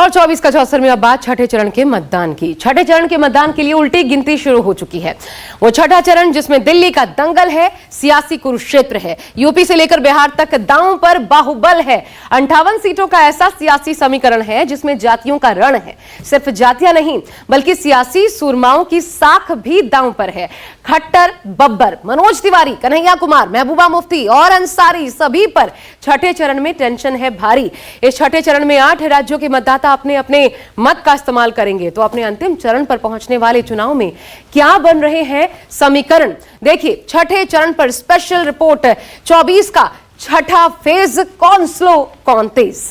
और 24 का 74वां बात छठे चरण के मतदान की। छठे चरण के मतदान के लिए उल्टी गिनती शुरू हो चुकी है। वो छठा चरण जिसमें दिल्ली का दंगल है, सियासी कुरुक्षेत्र है। यूपी से लेकर बिहार तक दांव पर बाहुबल है। 58 सीटों का ऐसा सियासी समीकरण है जिसमें जातियों का रण है। सिर्फ जातियां नहीं बल्कि सियासी सूरमाओं की साख भी दांव पर है। खट्टर, बब्बर, मनोज तिवारी, कन्हैया कुमार, महबूबा मुफ्ती और अंसारी सभी पर छठे चरण में टेंशन है भारी। इस छठे चरण में 8 राज्यों के मतदाता अपने अपने मत का इस्तेमाल करेंगे। तो अपने अंतिम चरण पर पहुंचने वाले चुनाव में क्या बन रहे हैं समीकरण, देखिए छठे चरण पर स्पेशल रिपोर्ट। 24 का छठा फेज, कौन स्लो कौन तेज।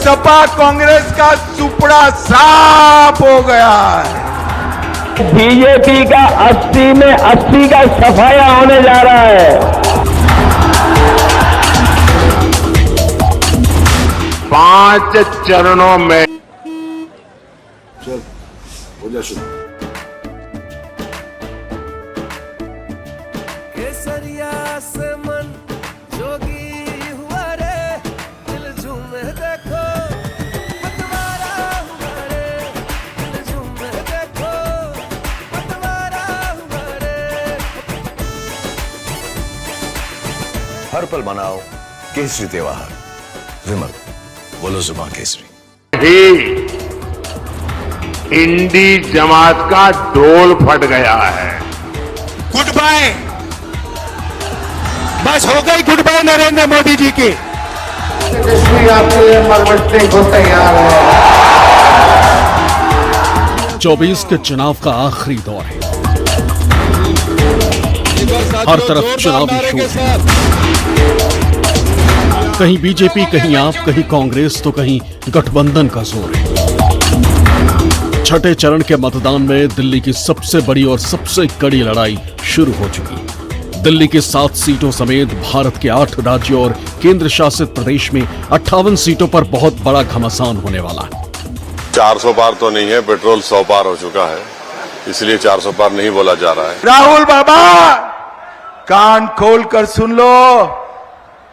सपा कांग्रेस का सुपड़ा साफ हो गया है। बीजेपी का 80 में 80 का सफाया होने जा रहा है। 5 चरणों में चल हो जा शुरू। केसरिया से मन जोगी हुआ रे, दिल झूमे देखो पतवारा हुआ रे, दिल झूमे देखो पतवारा हुआ रे। हर पल मनाओ केसरी त्योहार। विमल बोलो जुबान केसरी। ही इंडी जमात का ढोल फट गया है। गुड बाय, बस हो गई गुड बाय नरेंद्र मोदी जी की। आपके मरवटने को तैयार है। 24 के चुनाव का आखिरी दौर है। हर तरफ चुनावी शोर है। कहीं बीजेपी, कहीं आप, कहीं कांग्रेस तो कहीं गठबंधन का जोर है। छठे चरण के मतदान में दिल्ली की सबसे बड़ी और सबसे कड़ी लड़ाई शुरू हो चुकी। दिल्ली की 7 सीटों समेत भारत के 8 राज्यों और केंद्र शासित प्रदेश में 58 सीटों पर बहुत बड़ा घमासान होने वाला है। 400 पार तो नहीं है, पेट्रोल 100 पार हो चुका है, इसलिए 400 पार नहीं बोला जा रहा है। राहुल बाबा कान खोल कर सुन लो,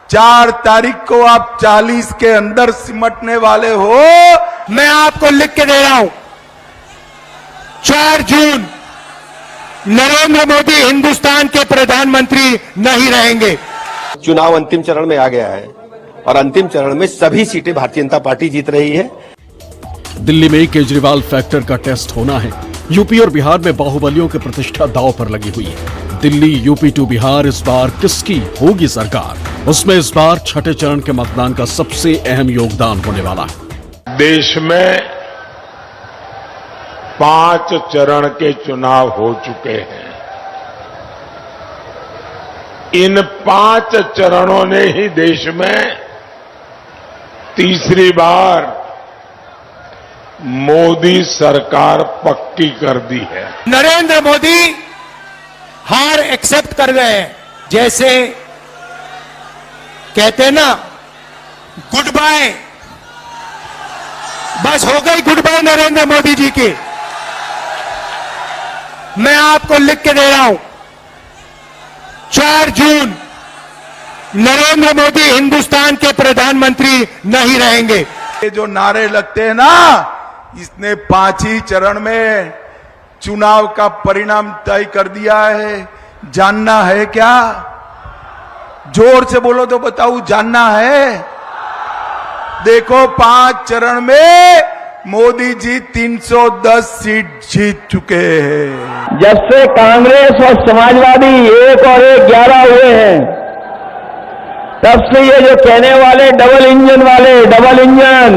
4 तारीख को आप 40 के अंदर सिमटने वाले हो। मैं आपको लिख के दे रहा हूं, 4 जून नरेंद्र मोदी हिंदुस्तान के प्रधानमंत्री नहीं रहेंगे। चुनाव अंतिम चरण में आ गया है और अंतिम चरण में सभी सीटें भारतीय जनता पार्टी जीत रही है। दिल्ली में केजरीवाल फैक्टर का टेस्ट होना है। यूपी और बिहार में बाहुबलियों की प्रतिष्ठा दांव पर लगी हुई है। दिल्ली, यूपी टू बिहार, इस बार किसकी होगी सरकार, उसमें इस बार छठे चरण के मतदान का सबसे अहम योगदान होने वाला है। देश में 5 चरण के चुनाव हो चुके हैं। इन 5 चरणों ने ही देश में तीसरी बार मोदी सरकार पक्की कर दी है। नरेंद्र मोदी हार एक्सेप्ट कर गए हैं। जैसे कहते हैं ना, गुड बाय, बस हो गई गुड बाय नरेंद्र मोदी जी की। मैं आपको लिख के दे रहा हूं, 4 जून नरेंद्र मोदी हिंदुस्तान के प्रधानमंत्री नहीं रहेंगे। ये जो नारे लगते हैं ना, इसने 5 ही चरण में चुनाव का परिणाम तय कर दिया है। जानना है क्या? जोर से बोलो तो बताऊं, जानना है? देखो 5 चरण में मोदी जी 310 सीट जीत चुके हैं। जब से कांग्रेस और समाजवादी 1 और 1 11 हुए हैं, तब से ये जो कहने वाले डबल इंजन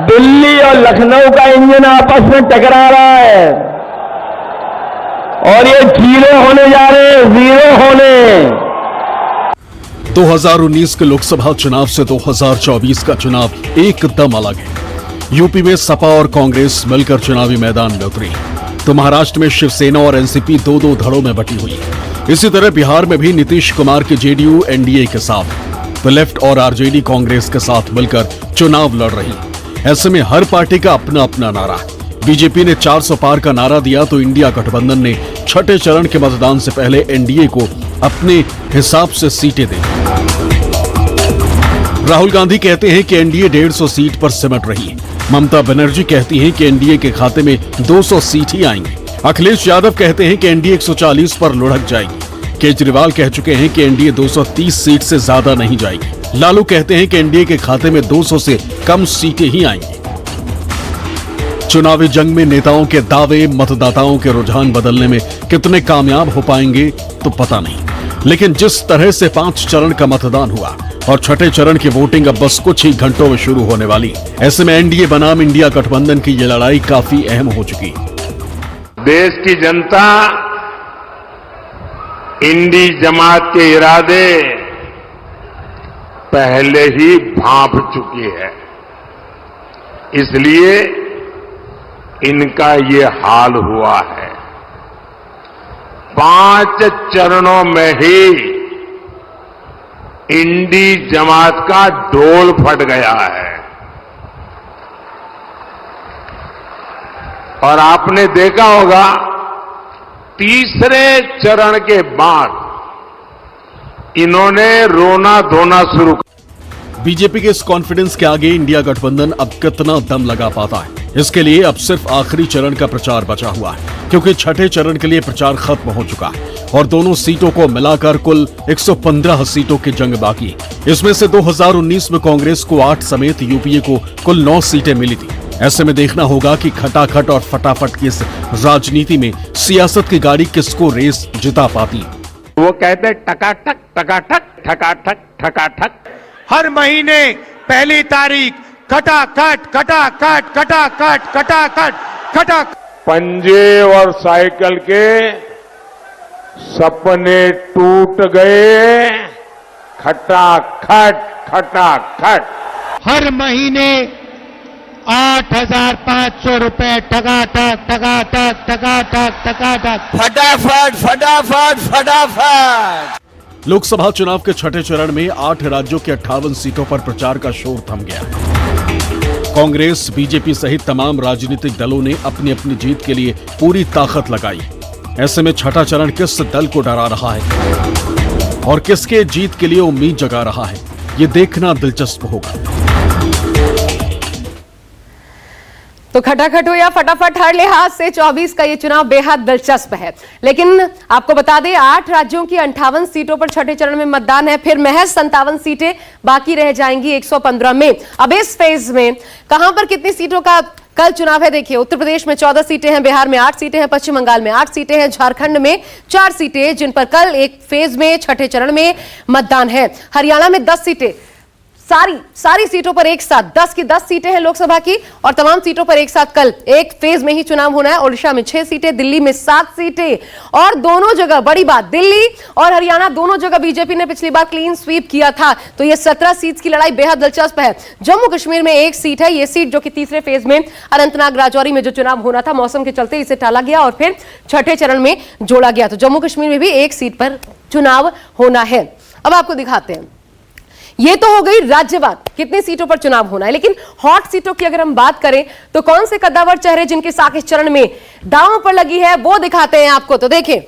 दिल्ली और लखनऊ का इंजन आपस में टकरा रहा है और ये जीरो होने जा रहे हैं, जीरो होने। 2019 के लोकसभा चुनाव से 2024 का चुनाव एकदम अलग है। यूपी में सपा और कांग्रेस मिलकर चुनावी मैदान में उतरी, तो महाराष्ट्र में शिवसेना और एनसीपी 2-2 धड़ों में बटी हुई है। इसी तरह बिहार में भी नीतीश कुमार की जेडीयू एनडीए के साथ, तो लेफ्ट और आरजेडी कांग्रेस के साथ मिलकर चुनाव लड़ रही। ऐसे में हर पार्टी का अपना अपना नारा है। बीजेपी ने 400 पार का नारा दिया तो इंडिया गठबंधन ने छठे चरण के मतदान से पहले एनडीए को अपने हिसाब से सीटें दी। राहुल गांधी कहते हैं कि एनडीए 150 सीट पर सिमट रही है। ममता बनर्जी कहती हैं कि एनडीए के खाते में 200 सीट ही आएंगी। अखिलेश यादव कहते हैं कि एनडीए 140 पर लुढ़क जाएगी। केजरीवाल कह चुके हैं कि एनडीए 230 सीट से ज्यादा नहीं जाएगी। लालू कहते हैं कि एनडीए के खाते में 200 से कम सीटें ही आएंगी। चुनावी जंग में नेताओं के दावे मतदाताओं के रुझान बदलने में कितने कामयाब हो पाएंगे तो पता नहीं, लेकिन जिस तरह से 5 चरण का मतदान हुआ और छठे चरण की वोटिंग अब बस कुछ ही घंटों में शुरू होने वाली, ऐसे में एनडीए बनाम इंडिया गठबंधन की ये लड़ाई काफी अहम हो चुकी है। देश की जनता इंडी जमात के इरादे पहले ही भांप चुकी है, इसलिए इनका ये हाल हुआ है। 5 चरणों में ही इंडी जमात का ढोल फट गया है और आपने देखा होगा तीसरे चरण के बाद इन्होंने रोना धोना शुरू। बीजेपी के इस कॉन्फिडेंस के आगे इंडिया गठबंधन अब कितना दम लगा पाता है, इसके लिए अब सिर्फ आखिरी चरण का प्रचार बचा हुआ है, क्योंकि छठे चरण के लिए प्रचार खत्म हो चुका है और दोनों सीटों को मिलाकर कुल 115 सीटों की जंग बाकी है। इसमें से 2019 में कांग्रेस को 8 समेत यूपीए को कुल 9 सीटें मिली थी। ऐसे में देखना होगा कि खटाखट और फटाफट की इस राजनीति में सियासत की गाड़ी किसको रेस जिता पाती है। वो कहते टकाटक टकाटक ठकाठक ठकाठक। हर महीने पहली तारीख खटाखट खटाखट खटाखट खटाखट खटाखट। पंजे और साइकिल के सपने टूट गए, खटाखट खटाखट। हर महीने 8,500 रुपए ठगाठक ठगाठक ठगाठक ठगाठक। फटाफट फटाफट फटाफट। लोकसभा चुनाव के छठे चरण में 8 राज्यों की 58 सीटों पर प्रचार का शोर थम गया। कांग्रेस, बीजेपी सहित तमाम राजनीतिक दलों ने अपनी अपनी जीत के लिए पूरी ताकत लगाई। ऐसे में छठा चरण किस दल को डरा रहा है और किसके जीत के लिए उम्मीद जगा रहा है, ये देखना दिलचस्प होगा। तो खटाखट हो या फटाफट, हर लिहाज से 24 का ये चुनाव बेहद दिलचस्प है। लेकिन आपको बता दें 8 राज्यों की 58 सीटों पर छठे चरण में मतदान है, फिर महज 57 सीटें बाकी रह जाएंगी 115 में। अब इस फेज में कहां पर कितनी सीटों का कल चुनाव है देखिए। उत्तर प्रदेश में 14 सीटें हैं, बिहार में 8 सीटें हैं, पश्चिम बंगाल में 8 सीटें हैं, झारखंड में 4 सीटें जिन पर कल एक फेज में छठे चरण में मतदान है। हरियाणा में 10 सीटें, सारी सीटों पर एक साथ 10 की 10 सीटें हैं लोकसभा की और तमाम सीटों पर एक साथ कल एक फेज में ही चुनाव होना है। ओडिशा में 6 सीटें, दिल्ली में 7 सीटें और दोनों जगह बड़ी बात, दिल्ली और हरियाणा दोनों जगह बीजेपी ने पिछली बार क्लीन स्वीप किया था, तो ये 17 सीट की लड़ाई बेहद दिलचस्प है। जम्मू कश्मीर में 1 सीट है, ये सीट जो कि तीसरे फेज में अनंतनाग राजौरी में जो चुनाव होना था, मौसम के चलते इसे टाला गया और फिर छठे चरण में जोड़ा गया, तो जम्मू कश्मीर में भी 1 सीट पर चुनाव होना है। अब आपको दिखाते हैं, ये तो हो गई राज्यवार कितनी सीटों पर चुनाव होना है, लेकिन हॉट सीटों की अगर हम बात करें तो कौन से कद्दावर चेहरे जिनकी साख इस चरण में दांव पर लगी है वो दिखाते हैं आपको। तो देखें,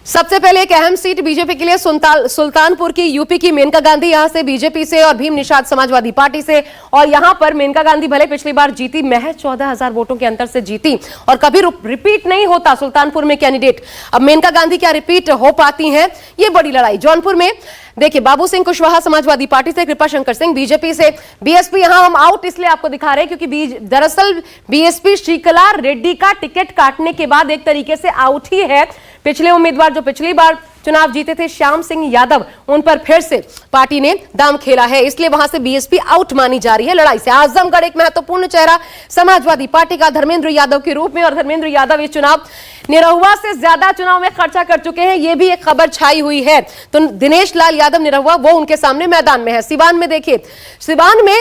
सबसे पहले एक अहम सीट बीजेपी के लिए सुल्तानपुर की, यूपी की मेनका गांधी यहां से बीजेपी से और भीम निषाद समाजवादी पार्टी से। और यहां पर मेनका गांधी भले पिछली बार जीती, महज 14,000 वोटों के अंतर से जीती और कभी रिपीट नहीं होता सुल्तानपुर में कैंडिडेट। अब मेनका गांधी क्या रिपीट हो पाती हैं, ये बड़ी लड़ाई। जौनपुर में देखिए, बाबू सिंह कुशवाहा समाजवादी पार्टी से, कृपा शंकर सिंह बीजेपी से, बीएसपी यहां हम आउट इसलिए आपको दिखा रहे हैं क्योंकि दरअसल बीएसपी श्रीकला रेड्डी का टिकट काटने के बाद एक तरीके से आउट ही है। पिछले उम्मीदवार जो पिछली बार चुनाव जीते थे श्याम सिंह यादव, उन पर फिर से पार्टी ने दांव खेला है, इसलिए वहां से बीएसपी आउट मानी जा रही है लड़ाई से। आजमगढ़ एक महत्वपूर्ण चेहरा समाजवादी पार्टी का धर्मेंद्र यादव के रूप में, और धर्मेंद्र यादव इस चुनाव निरहुआ से ज्यादा चुनाव में खर्चा कर चुके हैं, यह भी एक खबर छाई हुई है। तो दिनेश लाल यादव निरहुआ वो उनके सामने मैदान में है। सिवान में देखिए, सिवान में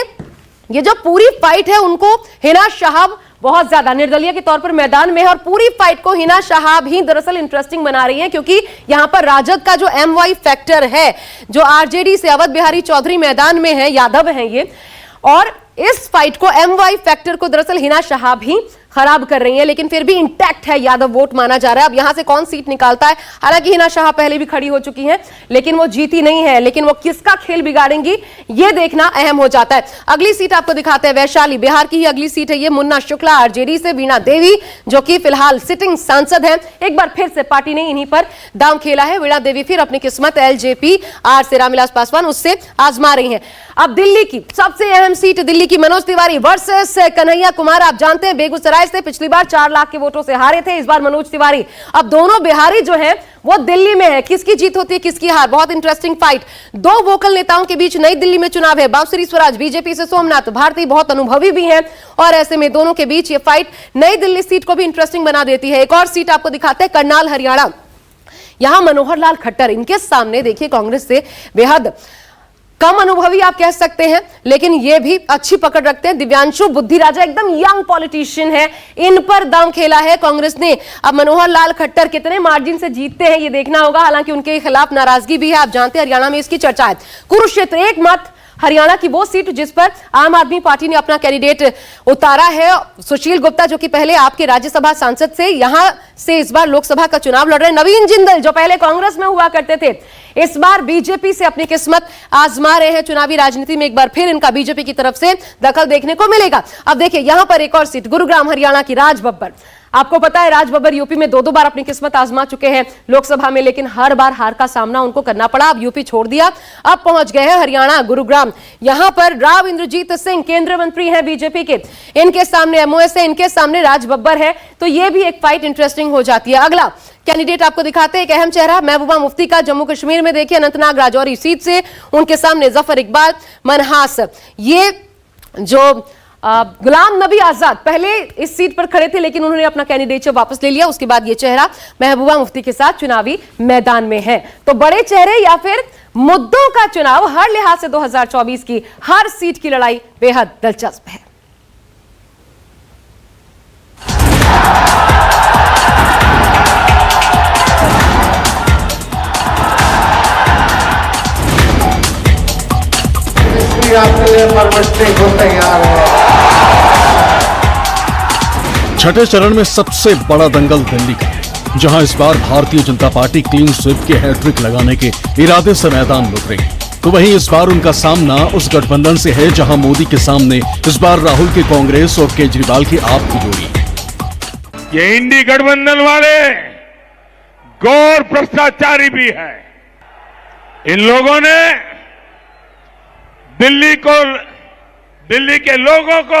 ये जो पूरी फाइट है उनको हिना शाहब बहुत ज्यादा निर्दलीय के तौर पर मैदान में है और पूरी फाइट को हिना शाहब ही दरअसल इंटरेस्टिंग बना रही है, क्योंकि यहां पर राजद का जो MY फैक्टर है, जो आरजेडी से अवध बिहारी चौधरी मैदान में है, यादव हैं ये, और इस फाइट को MY फैक्टर को दरअसल हिना शाह भी खराब कर रही है, लेकिन फिर भी इंटैक्ट है यादव वोट माना जा रहा है। अब यहां से कौन सीट निकालता है, हालांकि हिना शाह पहले भी खड़ी हो चुकी हैं, लेकिन वो जीती नहीं है, लेकिन वो किसका खेल बिगाड़ेंगी ये देखना अहम हो जाता है। अगली सीट आपको दिखाते हैं, वैशाली, बिहार की ही अगली सीट है ये। मुन्ना शुक्ला आरजेडी से, वीणा देवी जो कि फिलहाल सिटिंग सांसद हैं, एक बार फिर से पार्टी ने इन्हीं पर दांव खेला है। वीणा देवी फिर अपनी किस्मत LJP आर से रामविलास पासवान उससे आजमा रही हैं। अब दिल्ली की सबसे अहम सीट, दिल्ली की मनोज तिवारी वर्सेस कन्हैया कुमार। आप जानते हैं बेगूसराय से पिछली बार 4 लाख के वोटों से हारे थे, इस बार मनोज तिवारी। अब दोनों बिहारी जो हैं वो दिल्ली में है, किसकी जीत होती है किसकी हार, बहुत इंटरेस्टिंग फाइट। 2 वोकल नेताओं के बीच नई दिल्ली में चुनाव है। बांसुरी स्वराज बीजेपी से, सोमनाथ भारती बहुत अनुभवी भी हैं, और ऐसे में दोनों के बीच ये फाइट नई दिल्ली सीट को भी इंटरेस्टिंग बना देती है। एक और सीट आपको दिखाते हैं, करनाल हरियाणा। यहां मनोहर लाल खट्टर, इनके सामने देखिए कांग्रेस से बेहद कम अनुभवी आप कह सकते हैं, लेकिन ये भी अच्छी पकड़ रखते हैं। दिव्यांशु बुद्धिराजा एकदम यंग पॉलिटिशियन है, इन पर दांव खेला है कांग्रेस ने। अब मनोहर लाल खट्टर कितने मार्जिन से जीतते हैं ये देखना होगा, हालांकि उनके खिलाफ नाराजगी भी है। आप जानते हैं हरियाणा में इसकी चर्चा है। कुरुक्षेत्र, एक मत हरियाणा की वो सीट जिस पर आम आदमी पार्टी ने अपना कैंडिडेट उतारा है। सुशील गुप्ता जो कि पहले आपके राज्यसभा सांसद से, यहां से इस बार लोकसभा का चुनाव लड़ रहे हैं। नवीन जिंदल जो पहले कांग्रेस में हुआ करते थे, इस बार बीजेपी से अपनी किस्मत आजमा रहे हैं। चुनावी राजनीति में एक बार फिर इनका बीजेपी की तरफ से दखल देखने को मिलेगा। अब देखिए यहां पर एक और सीट, गुरुग्राम हरियाणा की, राज बब्बर। आपको पता है राज बब्बर यूपी में 2 बार अपनी किस्मत आजमा चुके हैं लोकसभा में, लेकिन हर बार हार का सामना उनको करना पड़ा। अब यूपी छोड़ दिया, अब पहुंच गए हैं हरियाणा, गुरुग्राम। यहां पर राव इंद्रजीत सिंह केंद्रीय मंत्री हैं बीजेपी के, इनके सामने MOS है, इनके सामने राज बब्बर है, तो यह भी एक फाइट इंटरेस्टिंग हो जाती है। अगला कैंडिडेट आपको दिखाते हैं, एक अहम चेहरा महबूबा मुफ्ती का, जम्मू कश्मीर में देखिए अनंतनाग राजौरी सीट से, उनके सामने जफर इकबाल मनहास। ये जो गुलाम नबी आजाद पहले इस सीट पर खड़े थे, लेकिन उन्होंने अपना कैंडिडेटशिप वापस ले लिया। उसके बाद ये चेहरा महबूबा मुफ्ती के साथ चुनावी मैदान में है। तो बड़े चेहरे या फिर मुद्दों का चुनाव, हर लिहाज से 2024 की हर सीट की लड़ाई बेहद दिलचस्प है। आपके लिए मरमस्ते को तैयार है। छठे चरण में सबसे बड़ा दंगल दिल्ली का है, जहां इस बार Bharatiya Janata party clean sweep के हैट्रिक लगाने के इरादे से मैदान लुट रही। तो वहीं इस बार उनका सामना उस गठबंधन से है जहां मोदी के सामने इस बार राहुल की कांग्रेस और केजरीवाल की आप की जोड़ी। ये इंडी गठबंधन वाले गौर भ्रष्टाचारी भी है। इन लोगों ने दिल्ली के लोगों को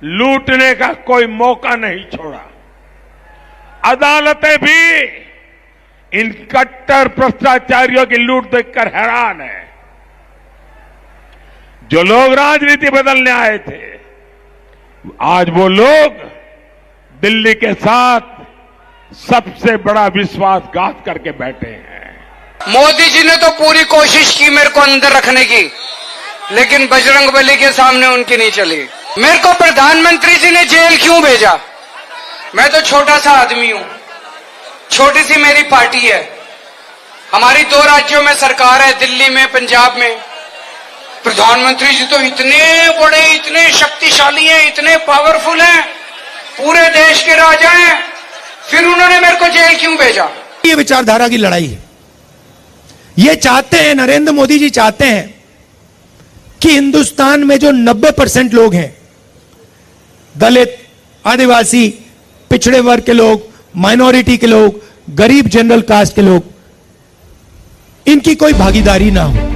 लूटने का कोई मौका नहीं छोड़ा। अदालतें भी इन कट्टर भ्रष्टाचारियों की लूट देखकर हैरान है। जो लोग राजनीति बदलने आए थे, आज वो लोग दिल्ली के साथ सबसे बड़ा विश्वासघात करके बैठे हैं। मोदी जी ने तो पूरी कोशिश की मेरे को अंदर रखने की, लेकिन बजरंगबली के सामने उनकी नहीं चली। मेरे को प्रधानमंत्री जी ने जेल क्यों भेजा? मैं तो छोटा सा आदमी हूं, छोटी सी मेरी पार्टी है, हमारी 2 राज्यों में सरकार है, दिल्ली में, पंजाब में। प्रधानमंत्री जी तो इतने बड़े, इतने शक्तिशाली हैं, इतने पावरफुल हैं, पूरे देश के राजा हैं, फिर उन्होंने मेरे को जेल क्यों भेजा? ये विचारधारा की लड़ाई है। ये चाहते हैं, नरेंद्र मोदी जी चाहते हैं कि हिंदुस्तान में जो 90% लोग हैं, दलित, आदिवासी, पिछड़े वर्ग के लोग, माइनॉरिटी के लोग, गरीब जनरल कास्ट के लोग, इनकी कोई भागीदारी ना हो।